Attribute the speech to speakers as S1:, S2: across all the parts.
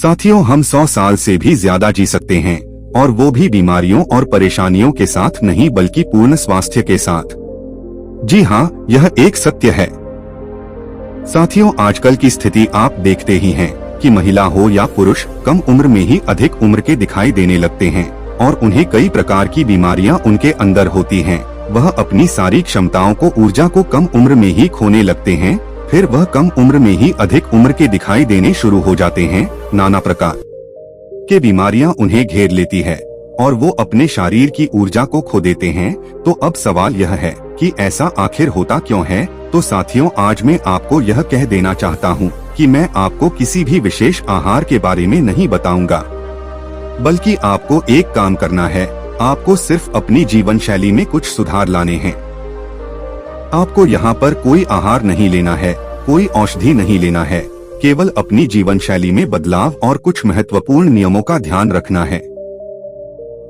S1: साथियों, हम 100 साल से भी ज्यादा जी सकते हैं, और वो भी बीमारियों और परेशानियों के साथ नहीं बल्कि पूर्ण स्वास्थ्य के साथ। जी हाँ, यह एक सत्य है। साथियों, आजकल की स्थिति आप देखते ही हैं कि महिला हो या पुरुष कम उम्र में ही अधिक उम्र के दिखाई देने लगते हैं और उन्हें कई प्रकार की बीमारियां उनके अंदर होती हैं। वह अपनी सारी क्षमताओं को, ऊर्जा को कम उम्र में ही खोने लगते हैं। फिर वह कम उम्र में ही अधिक उम्र के दिखाई देने शुरू हो जाते हैं। नाना प्रकार के बीमारियां उन्हें घेर लेती है और वो अपने शरीर की ऊर्जा को खो देते हैं। तो अब सवाल यह है कि ऐसा आखिर होता क्यों है? तो साथियों, आज मैं आपको यह कह देना चाहता हूँ कि मैं आपको किसी भी विशेष आहार के बारे में नहीं बताऊंगा, बल्कि आपको एक काम करना है। आपको सिर्फ अपनी जीवन शैली में कुछ सुधार लाने हैं। आपको यहाँ पर कोई आहार नहीं लेना है, कोई औषधि नहीं लेना है, केवल अपनी जीवन शैली में बदलाव और कुछ महत्वपूर्ण नियमों का ध्यान रखना है।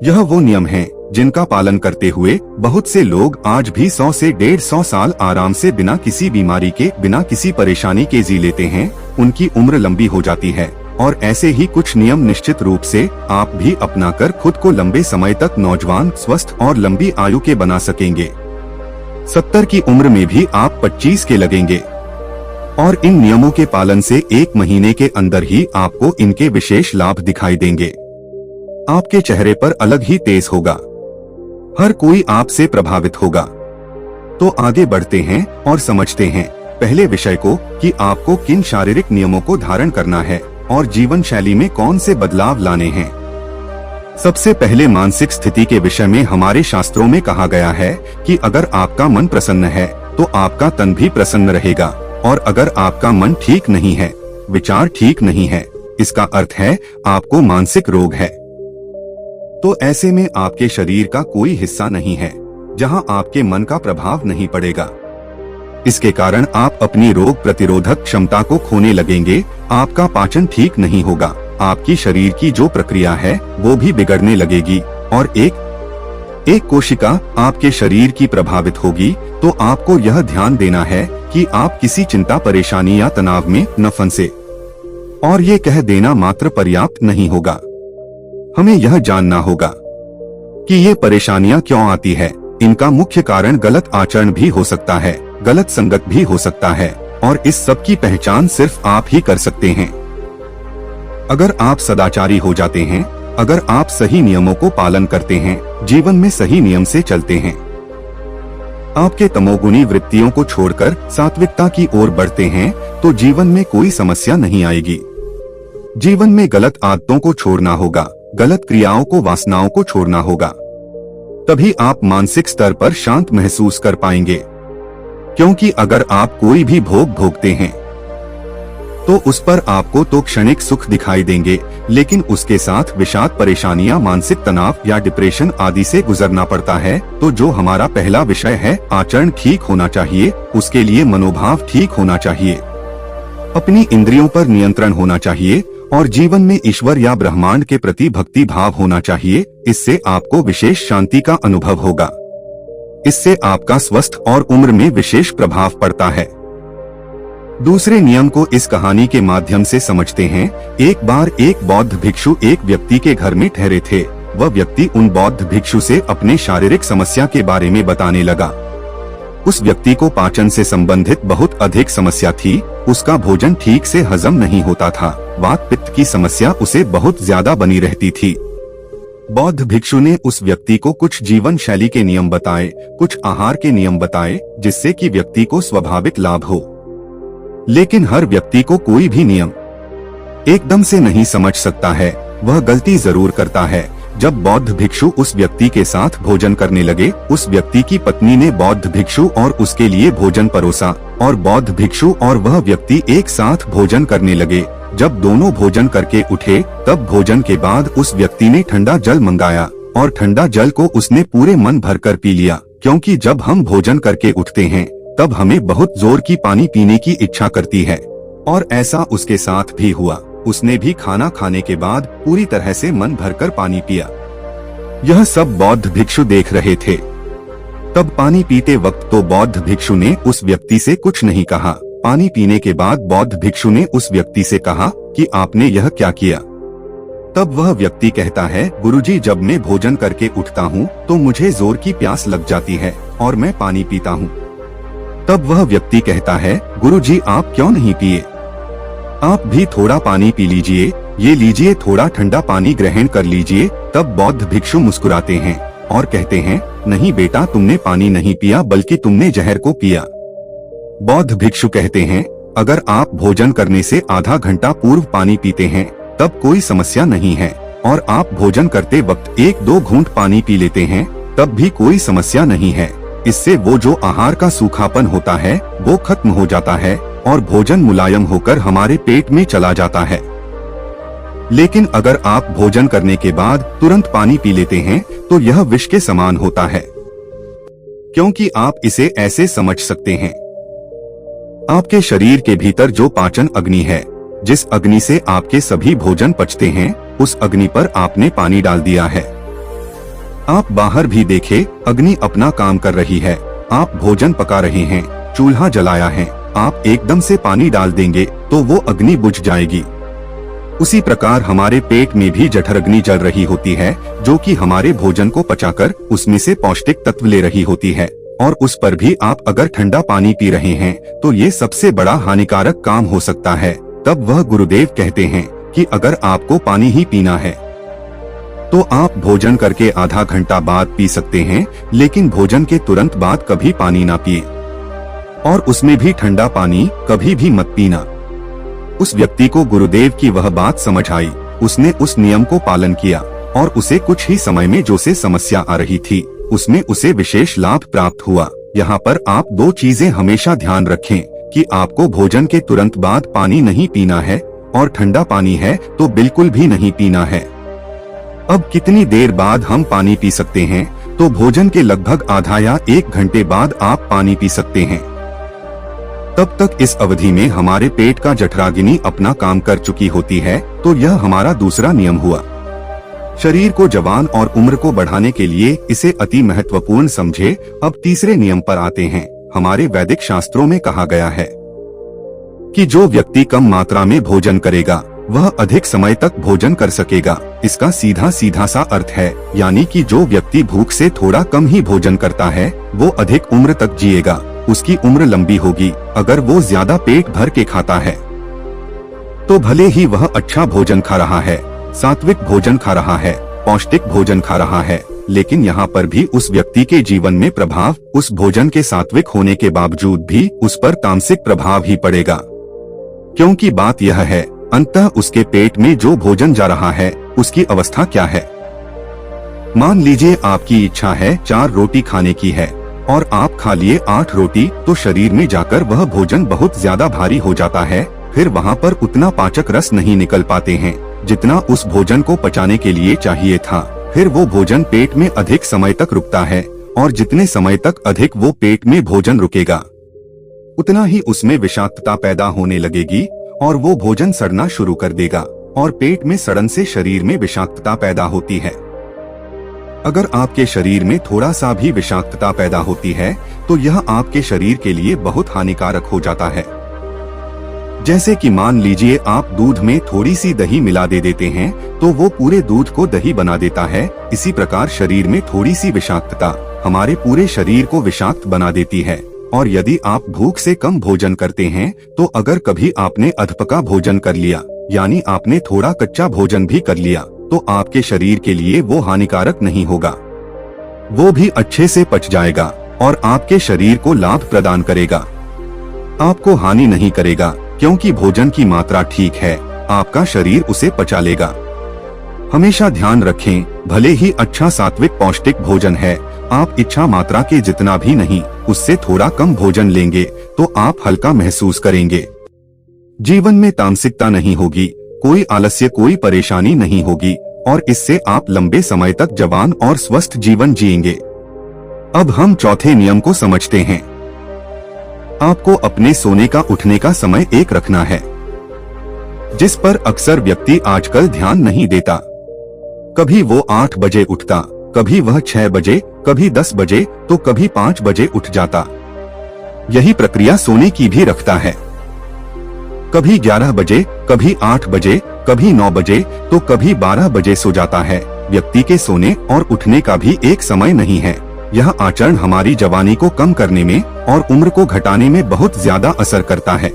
S1: यह वो नियम हैं जिनका पालन करते हुए बहुत से लोग आज भी 100 से 150 साल आराम से बिना किसी बीमारी के, बिना किसी परेशानी के जी लेते हैं। उनकी उम्र लंबी हो जाती है और ऐसे ही कुछ नियम निश्चित रूप से आप भी अपनाकर खुद को लंबे समय तक नौजवान, स्वस्थ और लंबी आयु के बना सकेंगे। 70 की उम्र में भी आप 25 के लगेंगे और इन नियमों के पालन से 1 महीने के अंदर ही आपको इनके विशेष लाभ दिखाई देंगे। आपके चेहरे पर अलग ही तेज होगा, हर कोई आपसे प्रभावित होगा। तो आगे बढ़ते हैं और समझते हैं पहले विषय को कि आपको किन शारीरिक नियमों को धारण करना है और जीवन शैली में कौन से बदलाव लाने हैं। सबसे पहले मानसिक स्थिति के विषय में हमारे शास्त्रों में कहा गया है कि अगर आपका मन प्रसन्न है तो आपका तन भी प्रसन्न रहेगा, और अगर आपका मन ठीक नहीं है, विचार ठीक नहीं है, इसका अर्थ है आपको मानसिक रोग है। तो ऐसे में आपके शरीर का कोई हिस्सा नहीं है जहां आपके मन का प्रभाव नहीं पड़ेगा। इसके कारण आप अपनी रोग प्रतिरोधक क्षमता को खोने लगेंगे। आपका पाचन ठीक नहीं होगा, आपकी शरीर की जो प्रक्रिया है वो भी बिगड़ने लगेगी और एक कोशिका आपके शरीर की प्रभावित होगी। तो आपको यह ध्यान देना है कि आप किसी चिंता, परेशानी या तनाव में न फंसे। और ये कह देना मात्र पर्याप्त नहीं होगा, हमें यह जानना होगा कि ये परेशानियां क्यों आती है। इनका मुख्य कारण गलत आचरण भी हो सकता है, गलत संगत भी हो सकता है, और इस सब की पहचान सिर्फ आप ही कर सकते हैं। अगर आप सदाचारी हो जाते हैं, अगर आप सही नियमों को पालन करते हैं, जीवन में सही नियम से चलते हैं, आपके तमोगुणी वृत्तियों को छोड़कर सात्विकता की ओर बढ़ते हैं, तो जीवन में कोई समस्या नहीं आएगी। जीवन में गलत आदतों को छोड़ना होगा, गलत क्रियाओं को, वासनाओं को छोड़ना होगा। तभी आप मानसिक स्तर पर शांत महसूस कर पाएंगे। क्योंकि अगर आप कोई भी भोग भोगते हैं तो उस पर आपको तो क्षणिक सुख दिखाई देंगे, लेकिन उसके साथ विषाद, परेशानियां, मानसिक तनाव या डिप्रेशन आदि से गुजरना पड़ता है। तो जो हमारा पहला विषय है, आचरण ठीक होना चाहिए, उसके लिए मनोभाव ठीक होना चाहिए, अपनी इंद्रियों पर नियंत्रण होना चाहिए और जीवन में ईश्वर या ब्रह्मांड के प्रति भक्ति भाव होना चाहिए। इससे आपको विशेष शांति का अनुभव होगा। इससे आपका स्वास्थ्य और उम्र में विशेष प्रभाव पड़ता है। दूसरे नियम को इस कहानी के माध्यम से समझते हैं। एक बार एक बौद्ध भिक्षु एक व्यक्ति के घर में ठहरे थे। वह व्यक्ति उन बौद्ध भिक्षु से अपने शारीरिक समस्या के बारे में बताने लगा। उस व्यक्ति को पाचन से संबंधित बहुत अधिक समस्या थी। उसका भोजन ठीक से हजम नहीं होता था। वात पित्त की समस्या उसे बहुत ज्यादा बनी रहती थी। बौद्ध भिक्षु ने उस व्यक्ति को कुछ जीवन शैली के नियम बताए, कुछ आहार के नियम बताए, जिससे कि व्यक्ति को स्वाभाविक लाभ हो। लेकिन हर व्यक्ति को कोई भी नियम एकदम से नहीं समझ सकता है, वह गलती जरूर करता है। जब बौद्ध भिक्षु उस व्यक्ति के साथ भोजन करने लगे, उस व्यक्ति की पत्नी ने बौद्ध भिक्षु और उसके लिए भोजन परोसा और बौद्ध भिक्षु और वह व्यक्ति एक साथ भोजन करने लगे। जब दोनों भोजन करके उठे, तब भोजन के बाद उस व्यक्ति ने ठंडा जल मंगाया और ठंडा जल को उसने पूरे मन भरकर पी लिया। क्योंकि जब हम भोजन करके उठते हैं तब हमें बहुत जोर की पानी पीने की इच्छा करती है, और ऐसा उसके साथ भी हुआ। उसने भी खाना खाने के बाद पूरी तरह से मन भरकर पानी पिया। यह सब बौद्ध भिक्षु देख रहे थे। तब पानी पीते वक्त तो बौद्ध भिक्षु ने उस व्यक्ति से कुछ नहीं कहा, पानी पीने के बाद बौद्ध भिक्षु ने उस व्यक्ति से कहा कि आपने यह क्या किया। तब वह व्यक्ति कहता है, गुरुजी, जब मैं भोजन करके उठता हूँ तो मुझे जोर की प्यास लग जाती है और मैं पानी पीता हूँ। तब वह व्यक्ति कहता है, गुरुजी, आप क्यों नहीं पिए? आप भी थोड़ा पानी पी लीजिए, ये लीजिए थोड़ा ठंडा पानी ग्रहण कर लीजिए। तब बौद्ध भिक्षु मुस्कुराते हैं और कहते हैं, नहीं बेटा, तुमने पानी नहीं पिया बल्कि तुमने जहर को पिया। बौद्ध भिक्षु कहते हैं, अगर आप भोजन करने से आधा घंटा पूर्व पानी पीते हैं तब कोई समस्या नहीं है, और आप भोजन करते वक्त 1-2 घूंट पानी पी लेते हैं तब भी कोई समस्या नहीं है। इससे वो जो आहार का सूखापन होता है वो खत्म हो जाता है और भोजन मुलायम होकर हमारे पेट में चला जाता है। लेकिन अगर आप भोजन करने के बाद तुरंत पानी पी लेते हैं तो यह विष के समान होता है, क्योंकि आप इसे ऐसे समझ सकते हैं, आपके शरीर के भीतर जो पाचन अग्नि है, जिस अग्नि से आपके सभी भोजन पचते हैं, उस अग्नि पर आपने पानी डाल दिया है। आप बाहर भी देखें, अग्नि अपना काम कर रही है। आप भोजन पका रहे हैं, चूल्हा जलाया है, आप एकदम से पानी डाल देंगे तो वो अग्नि बुझ जाएगी। उसी प्रकार हमारे पेट में भी जठराग्नि जल रही होती है, जो कि हमारे भोजन को पचाकर उसमें से पौष्टिक तत्व ले रही होती है, और उस पर भी आप अगर ठंडा पानी पी रहे हैं तो ये सबसे बड़ा हानिकारक काम हो सकता है। तब वह गुरुदेव कहते हैं कि अगर आपको पानी ही पीना है तो आप भोजन करके आधा घंटा बाद पी सकते हैं, लेकिन भोजन के तुरंत बाद कभी पानी ना पिए, और उसमें भी ठंडा पानी कभी भी मत पीना। उस व्यक्ति को गुरुदेव की वह बात समझ आई। उसने उस नियम को पालन किया और उसे कुछ ही समय में जो से समस्या आ रही थी उसमें उसे विशेष लाभ प्राप्त हुआ। यहाँ पर आप 2 चीजें हमेशा ध्यान रखें कि आपको भोजन के तुरंत बाद पानी नहीं पीना है, और ठंडा पानी है तो बिल्कुल भी नहीं पीना है। अब कितनी देर बाद हम पानी पी सकते हैं? तो भोजन के लगभग आधा या 1 घंटे बाद आप पानी पी सकते हैं। तब तक इस अवधि में हमारे पेट का जठराग्नि अपना काम कर चुकी होती है। तो यह हमारा दूसरा नियम हुआ। शरीर को जवान और उम्र को बढ़ाने के लिए इसे अति महत्वपूर्ण समझे। अब तीसरे नियम पर आते हैं। हमारे वैदिक शास्त्रों में कहा गया है कि जो व्यक्ति कम मात्रा में भोजन करेगा वह अधिक समय तक भोजन कर सकेगा। इसका सीधा सीधा सा अर्थ है, यानी कि जो व्यक्ति भूख से थोड़ा कम ही भोजन करता है वो अधिक उम्र तक जिएगा, उसकी उम्र लंबी होगी। अगर वो ज्यादा पेट भर के खाता है तो भले ही वह अच्छा भोजन खा रहा है, सात्विक भोजन खा रहा है, पौष्टिक भोजन खा रहा है, लेकिन यहाँ पर भी उस व्यक्ति के जीवन में प्रभाव उस भोजन के सात्विक होने के बावजूद भी उस पर तामसिक प्रभाव ही पड़ेगा। क्योंकि बात यह है, अंततः उसके पेट में जो भोजन जा रहा है उसकी अवस्था क्या है। मान लीजिए आपकी इच्छा है 4 रोटी खाने की है और आप खा लिए 8 रोटी, तो शरीर में जाकर वह भोजन बहुत ज्यादा भारी हो जाता है। फिर वहाँ पर उतना पाचक रस नहीं निकल पाते हैं जितना उस भोजन को पचाने के लिए चाहिए था। फिर वो भोजन पेट में अधिक समय तक रुकता है, और जितने समय तक अधिक वो पेट में भोजन रुकेगा उतना ही उसमें विषाक्तता पैदा होने लगेगी और वो भोजन सड़ना शुरू कर देगा, और पेट में सड़न से शरीर में विषाक्तता पैदा होती है। अगर आपके शरीर में थोड़ा सा भी विषाक्तता पैदा होती है तो यह आपके शरीर के लिए बहुत हानिकारक हो जाता है। जैसे कि मान लीजिए आप दूध में थोड़ी सी दही मिला देते हैं तो वो पूरे दूध को दही बना देता है। इसी प्रकार शरीर में थोड़ी सी विषाक्तता हमारे पूरे शरीर को विषाक्त बना देती है। और यदि आप भूख से कम भोजन करते हैं तो अगर कभी आपने अधपका भोजन कर लिया, यानी आपने थोड़ा कच्चा भोजन भी कर लिया, तो आपके शरीर के लिए वो हानिकारक नहीं होगा, वो भी अच्छे से पच जाएगा और आपके शरीर को लाभ प्रदान करेगा, आपको हानि नहीं करेगा, क्योंकि भोजन की मात्रा ठीक है, आपका शरीर उसे पचा लेगा। हमेशा ध्यान रखें, भले ही अच्छा सात्विक पौष्टिक भोजन है, आप इच्छा मात्रा के जितना भी नहीं, उससे थोड़ा कम भोजन लेंगे तो आप हल्का महसूस करेंगे। जीवन में तामसिकता नहीं होगी, कोई आलस्य, कोई परेशानी नहीं होगी, और इससे आप लंबे समय तक जवान और स्वस्थ जीवन जिएंगे। अब हम चौथे नियम को समझते हैं। आपको अपने सोने का उठने का समय एक रखना है, जिस पर अक्सर व्यक्ति आजकल ध्यान नहीं देता। कभी वो 8 बजे उठता, कभी वह 6 बजे, कभी 10 बजे, तो कभी 5 बजे उठ जाता। यही प्रक्रिया सोने की भी रखता है। कभी 11 बजे, कभी 8 बजे, कभी 9 बजे तो कभी 12 बजे सो जाता है। व्यक्ति के सोने और उठने का भी एक समय नहीं है। यह आचरण हमारी जवानी को कम करने में और उम्र को घटाने में बहुत ज्यादा असर करता है।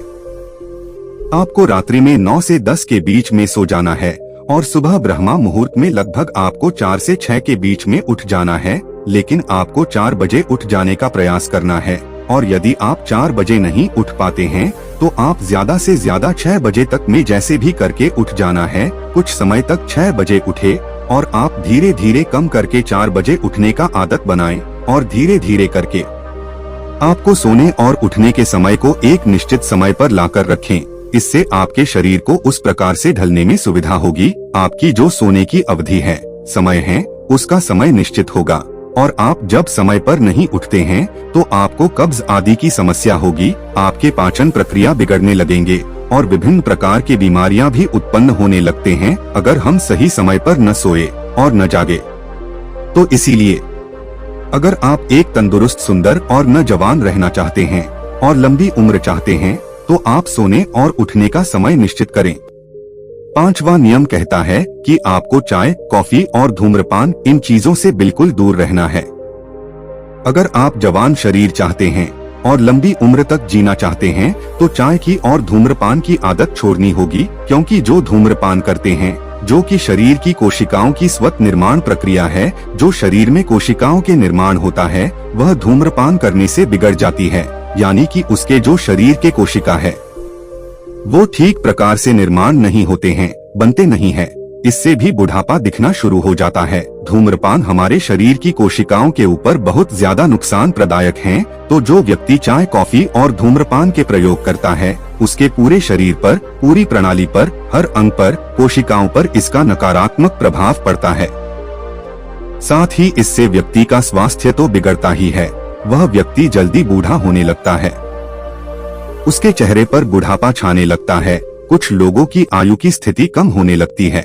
S1: आपको रात्रि में 9 से 10 के बीच में सो जाना है और सुबह ब्रह्मा मुहूर्त में लगभग आपको 4 से 6 के बीच में उठ जाना है, लेकिन आपको 4 बजे उठ जाने का प्रयास करना है। और यदि आप 4 बजे नहीं उठ पाते हैं तो आप ज्यादा से ज्यादा 6 बजे तक में जैसे भी करके उठ जाना है। कुछ समय तक 6 बजे उठे और आप धीरे धीरे कम करके 4 बजे उठने का आदत बनाएं और धीरे धीरे करके आपको सोने और उठने के समय को एक निश्चित समय पर लाकर रखें। इससे आपके शरीर को उस प्रकार से ढलने में सुविधा होगी। आपकी जो सोने की अवधि है, समय है, उसका समय निश्चित होगा और आप जब समय पर नहीं उठते हैं तो आपको कब्ज आदि की समस्या होगी, आपके पाचन प्रक्रिया बिगड़ने लगेंगे और विभिन्न प्रकार की बीमारियां भी उत्पन्न होने लगते हैं अगर हम सही समय पर न सोए और न जागे। तो इसीलिए अगर आप एक तंदुरुस्त, सुंदर और नौजवान रहना चाहते हैं और लंबी उम्र चाहते हैं तो आप सोने और उठने का समय निश्चित करें। 5वां नियम कहता है कि आपको चाय, कॉफी और धूम्रपान इन चीजों से बिल्कुल दूर रहना है। अगर आप जवान शरीर चाहते हैं और लंबी उम्र तक जीना चाहते हैं तो चाय की और धूम्रपान की आदत छोड़नी होगी, क्योंकि जो धूम्रपान करते हैं, जो कि शरीर की कोशिकाओं की स्वत निर्माण प्रक्रिया है, जो शरीर में कोशिकाओं के निर्माण होता है, वह धूम्रपान करने से बिगड़ जाती है। यानी कि उसके जो शरीर के कोशिका है वो ठीक प्रकार से निर्माण नहीं होते हैं, बनते नहीं है। इससे भी बुढ़ापा दिखना शुरू हो जाता है। धूम्रपान हमारे शरीर की कोशिकाओं के ऊपर बहुत ज्यादा नुकसान प्रदायक है। तो जो व्यक्ति चाय, कॉफी और धूम्रपान के प्रयोग करता है, उसके पूरे शरीर पर, पूरी प्रणाली पर, हर अंग पर, कोशिकाओं पर इसका नकारात्मक प्रभाव पड़ता है। साथ ही इससे व्यक्ति का स्वास्थ्य तो बिगड़ता ही है, वह व्यक्ति जल्दी बूढ़ा होने लगता है, उसके चेहरे पर बुढ़ापा छाने लगता है, कुछ लोगों की आयु की स्थिति कम होने लगती है।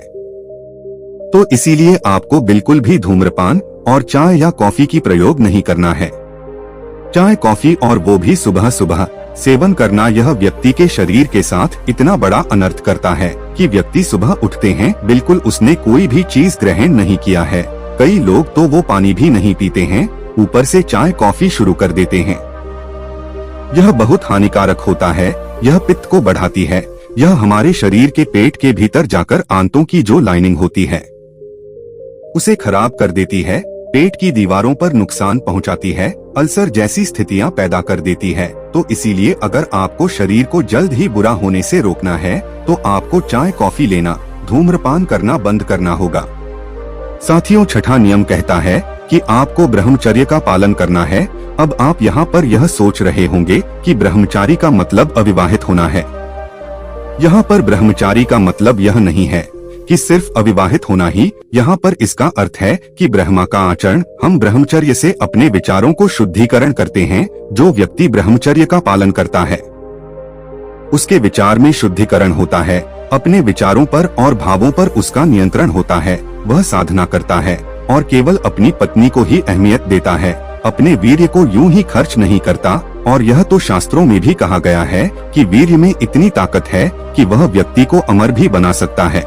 S1: तो इसीलिए आपको बिल्कुल भी धूम्रपान और चाय या कॉफी की प्रयोग नहीं करना है। चाय, कॉफी और वो भी सुबह सुबह सेवन करना, यह व्यक्ति के शरीर के साथ इतना बड़ा अनर्थ करता है कि व्यक्ति सुबह उठते हैं, बिल्कुल उसने कोई भी चीज ग्रहण नहीं किया है। कई लोग तो वो पानी भी नहीं पीते हैं, ऊपर से चाय, कॉफी शुरू कर देते हैं। यह बहुत हानिकारक होता है। यह पित्त को बढ़ाती है। यह हमारे शरीर के पेट के भीतर जाकर आंतों की जो लाइनिंग होती है उसे खराब कर देती है, पेट की दीवारों पर नुकसान पहुंचाती है, अल्सर जैसी स्थितियां पैदा कर देती है। तो इसीलिए अगर आपको शरीर को जल्द ही बुरा होने से रोकना है तो आपको चाय, कॉफी लेना, धूम्रपान करना बंद करना होगा। साथियों, 6वां नियम कहता है कि आपको ब्रह्मचर्य का पालन करना है। अब आप यहाँ पर यह सोच रहे होंगे कि ब्रह्मचारी का मतलब अविवाहित होना है। यहाँ पर ब्रह्मचारी का मतलब यह नहीं है कि सिर्फ अविवाहित होना ही। यहाँ पर इसका अर्थ है कि ब्रह्मा का आचरण, हम ब्रह्मचर्य से अपने विचारों को शुद्धिकरण करते हैं। जो व्यक्ति ब्रह्मचर्य का पालन करता है उसके विचार में शुद्धिकरण होता है, अपने विचारों पर और भावों पर उसका नियंत्रण होता है। वह साधना करता है और केवल अपनी पत्नी को ही अहमियत देता है, अपने वीर्य को यूं ही खर्च नहीं करता। और यह तो शास्त्रों में भी कहा गया है कि वीर्य में इतनी ताकत है कि वह व्यक्ति को अमर भी बना सकता है।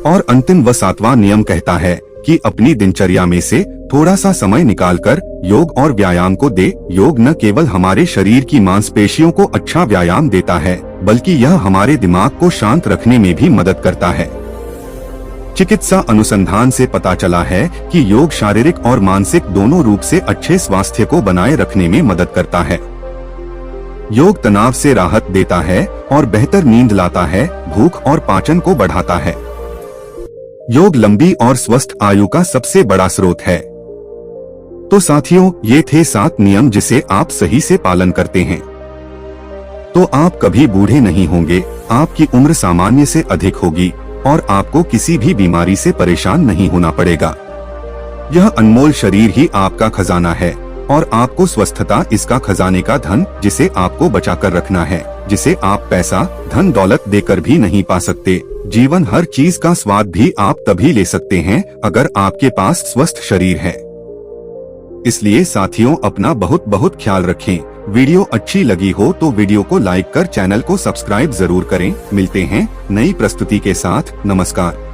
S1: और अंतिम व 7वां नियम कहता है कि अपनी दिनचर्या में से थोड़ा सा समय निकालकर योग और व्यायाम को दे। योग न केवल हमारे शरीर की मांसपेशियों को अच्छा व्यायाम देता है, बल्कि यह हमारे दिमाग को शांत रखने में भी मदद करता है। चिकित्सा अनुसंधान से पता चला है कि योग शारीरिक और मानसिक दोनों रूप से अच्छे स्वास्थ्य को बनाए रखने में मदद करता है। योग तनाव से राहत देता है और बेहतर नींद लाता है, भूख और पाचन को बढ़ाता है। योग लंबी और स्वस्थ आयु का सबसे बड़ा स्रोत है। तो साथियों, ये थे 7 नियम जिसे आप सही से पालन करते हैं तो आप कभी बूढ़े नहीं होंगे, आपकी उम्र सामान्य से अधिक होगी और आपको किसी भी बीमारी से परेशान नहीं होना पड़ेगा। यह अनमोल शरीर ही आपका खजाना है और आपको स्वस्थता इसका खजाने का धन, जिसे आपको बचाकर रखना है, जिसे आप पैसा, धन दौलत देकर भी नहीं पा सकते। जीवन हर चीज का स्वाद भी आप तभी ले सकते हैं अगर आपके पास स्वस्थ शरीर है। इसलिए साथियों, अपना बहुत बहुत ख्याल रखें। वीडियो अच्छी लगी हो तो वीडियो को लाइक कर चैनल को सब्सक्राइब जरूर करें। मिलते हैं नई प्रस्तुति के साथ। नमस्कार।